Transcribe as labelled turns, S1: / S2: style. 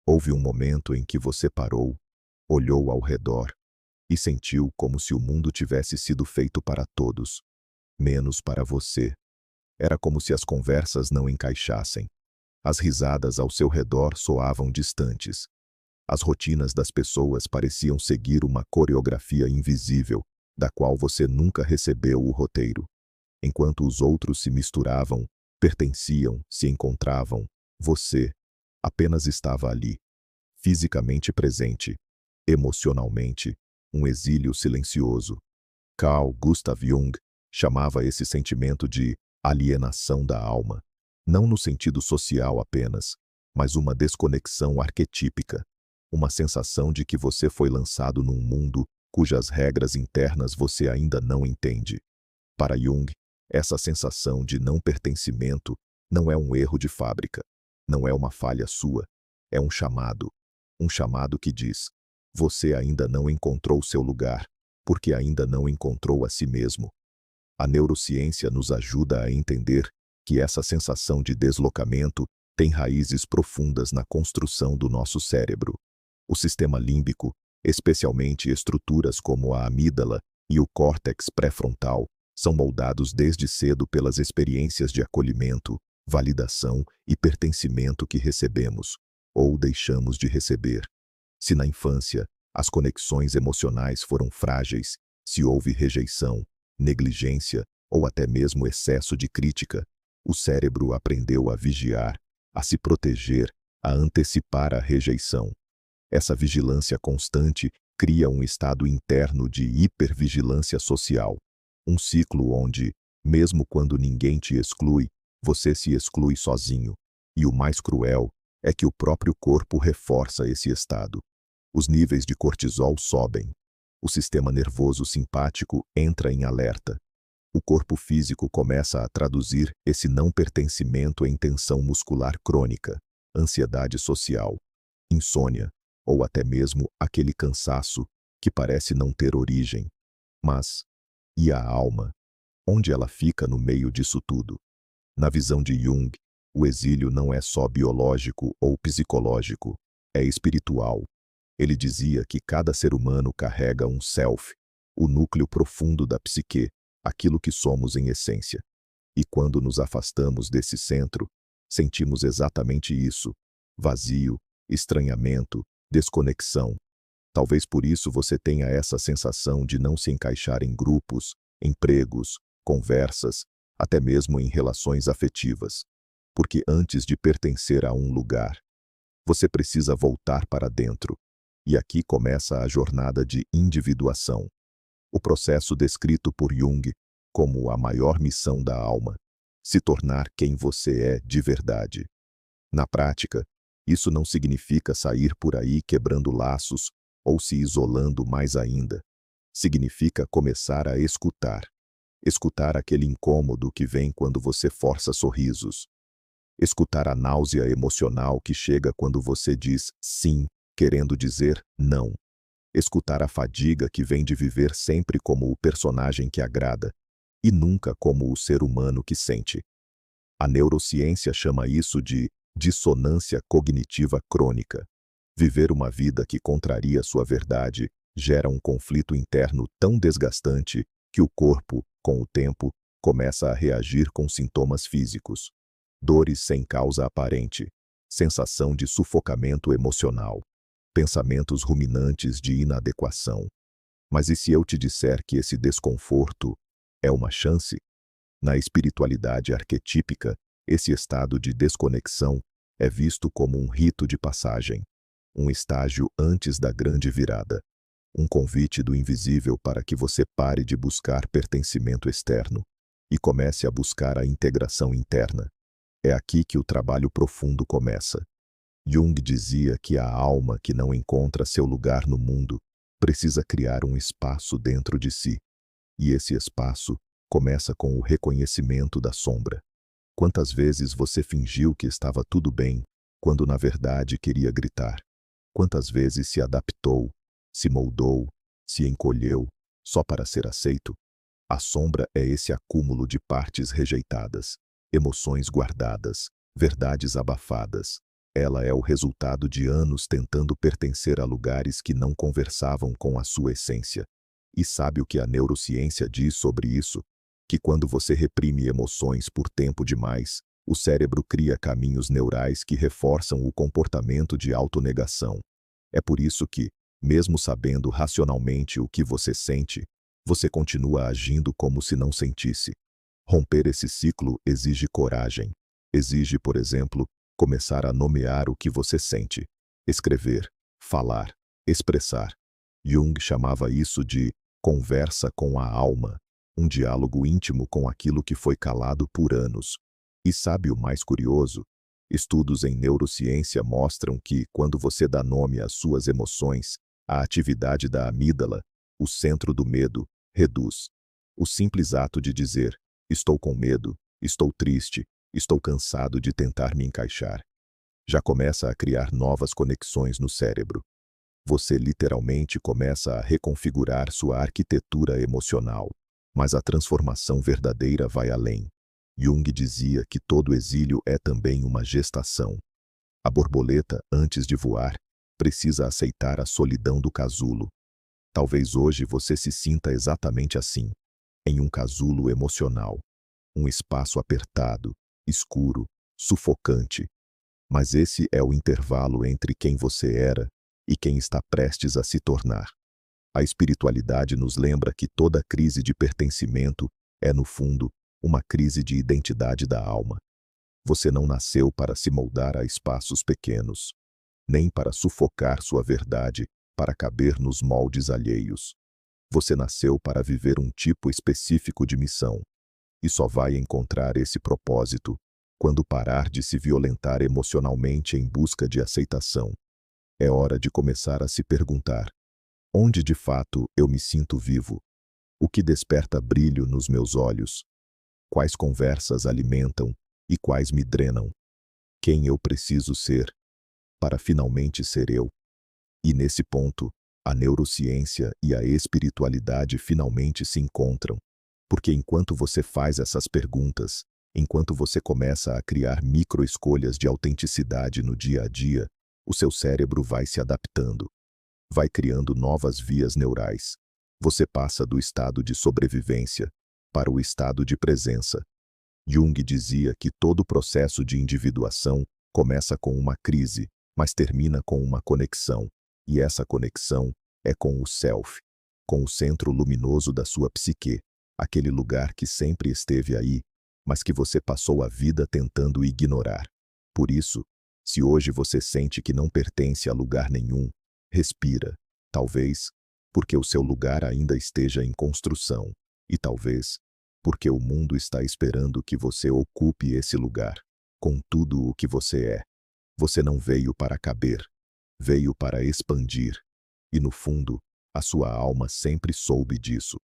S1: Houve um momento em que você parou, olhou ao redor e sentiu como se o mundo tivesse sido feito para todos, menos para você. Era como se as conversas não encaixassem. As risadas ao seu redor soavam distantes. As rotinas das pessoas pareciam seguir uma coreografia invisível, da qual você nunca recebeu o roteiro. Enquanto os outros se misturavam, pertenciam, se encontravam, você apenas estava ali, fisicamente presente, emocionalmente, um exílio silencioso. Carl Gustav Jung chamava esse sentimento de alienação da alma, não no sentido social apenas, mas uma desconexão arquetípica, uma sensação de que você foi lançado num mundo cujas regras internas você ainda não entende. Para Jung, essa sensação de não pertencimento não é um erro de fábrica, não é uma falha sua, é um chamado que diz: você ainda não encontrou seu lugar, porque ainda não encontrou a si mesmo. A neurociência nos ajuda a entender que essa sensação de deslocamento tem raízes profundas na construção do nosso cérebro. O sistema límbico, especialmente estruturas como a amígdala e o córtex pré-frontal, são moldados desde cedo pelas experiências de acolhimento, validação e pertencimento que recebemos, ou deixamos de receber. Se na infância as conexões emocionais foram frágeis, se houve rejeição, negligência ou até mesmo excesso de crítica, o cérebro aprendeu a vigiar, a se proteger, a antecipar a rejeição. Essa vigilância constante cria um estado interno de hipervigilância social, um ciclo onde, mesmo quando ninguém te exclui, você se exclui sozinho. E o mais cruel é que o próprio corpo reforça esse estado. Os níveis de cortisol sobem. O sistema nervoso simpático entra em alerta. O corpo físico começa a traduzir esse não pertencimento em tensão muscular crônica, ansiedade social, insônia, ou até mesmo aquele cansaço que parece não ter origem. Mas, e a alma? Onde ela fica no meio disso tudo? Na visão de Jung, o exílio não é só biológico ou psicológico, é espiritual. Ele dizia que cada ser humano carrega um self, o núcleo profundo da psique, aquilo que somos em essência. E quando nos afastamos desse centro, sentimos exatamente isso: vazio, estranhamento, desconexão. Talvez por isso você tenha essa sensação de não se encaixar em grupos, empregos, conversas, até mesmo em relações afetivas. Porque antes de pertencer a um lugar, você precisa voltar para dentro. E aqui começa a jornada de individuação. O processo descrito por Jung como a maior missão da alma, se tornar quem você é de verdade. Na prática, isso não significa sair por aí quebrando laços ou se isolando mais ainda. Significa começar a escutar. Escutar aquele incômodo que vem quando você força sorrisos. Escutar a náusea emocional que chega quando você diz sim, querendo dizer não. Escutar a fadiga que vem de viver sempre como o personagem que agrada, e nunca como o ser humano que sente. A neurociência chama isso de dissonância cognitiva crônica. Viver uma vida que contraria sua verdade gera um conflito interno tão desgastante que o corpo, com o tempo, começa a reagir com sintomas físicos. Dores sem causa aparente, sensação de sufocamento emocional, pensamentos ruminantes de inadequação. Mas e se eu te disser que esse desconforto é uma chance? Na espiritualidade arquetípica, esse estado de desconexão é visto como um rito de passagem, um estágio antes da grande virada, um convite do invisível para que você pare de buscar pertencimento externo e comece a buscar a integração interna. É aqui que o trabalho profundo começa. Jung dizia que a alma que não encontra seu lugar no mundo precisa criar um espaço dentro de si. E esse espaço começa com o reconhecimento da sombra. Quantas vezes você fingiu que estava tudo bem, quando na verdade queria gritar? Quantas vezes se adaptou, se moldou, se encolheu, só para ser aceito? A sombra é esse acúmulo de partes rejeitadas, emoções guardadas, verdades abafadas. Ela é o resultado de anos tentando pertencer a lugares que não conversavam com a sua essência. E sabe o que a neurociência diz sobre isso? Que quando você reprime emoções por tempo demais, o cérebro cria caminhos neurais que reforçam o comportamento de autonegação. É por isso que, mesmo sabendo racionalmente o que você sente, você continua agindo como se não sentisse. Romper esse ciclo exige coragem. Exige, por exemplo, começar a nomear o que você sente. Escrever, falar, expressar. Jung chamava isso de conversa com a alma, um diálogo íntimo com aquilo que foi calado por anos. E sabe o mais curioso? Estudos em neurociência mostram que, quando você dá nome às suas emoções, a atividade da amígdala, o centro do medo, reduz. O simples ato de dizer, estou com medo, estou triste, estou cansado de tentar me encaixar, já começa a criar novas conexões no cérebro. Você literalmente começa a reconfigurar sua arquitetura emocional. Mas a transformação verdadeira vai além. Jung dizia que todo exílio é também uma gestação. A borboleta, antes de voar, precisa aceitar a solidão do casulo. Talvez hoje você se sinta exatamente assim, em um casulo emocional. Um espaço apertado, escuro, sufocante. Mas esse é o intervalo entre quem você era e quem está prestes a se tornar. A espiritualidade nos lembra que toda crise de pertencimento é, no fundo, uma crise de identidade da alma. Você não nasceu para se moldar a espaços pequenos, nem para sufocar sua verdade para caber nos moldes alheios. Você nasceu para viver um tipo específico de missão, e só vai encontrar esse propósito quando parar de se violentar emocionalmente em busca de aceitação. É hora de começar a se perguntar: onde de fato eu me sinto vivo? O que desperta brilho nos meus olhos? Quais conversas alimentam e quais me drenam? Quem eu preciso ser para finalmente ser eu? E nesse ponto, a neurociência e a espiritualidade finalmente se encontram. Porque enquanto você faz essas perguntas, enquanto você começa a criar micro-escolhas de autenticidade no dia a dia, o seu cérebro vai se adaptando. Vai criando novas vias neurais. Você passa do estado de sobrevivência para o estado de presença. Jung dizia que todo processo de individuação começa com uma crise, mas termina com uma conexão. E essa conexão é com o self, com o centro luminoso da sua psique, aquele lugar que sempre esteve aí, mas que você passou a vida tentando ignorar. Por isso, se hoje você sente que não pertence a lugar nenhum, respira. Talvez porque o seu lugar ainda esteja em construção, e talvez porque o mundo está esperando que você ocupe esse lugar, com tudo o que você é. Você não veio para caber, veio para expandir. E no fundo, a sua alma sempre soube disso.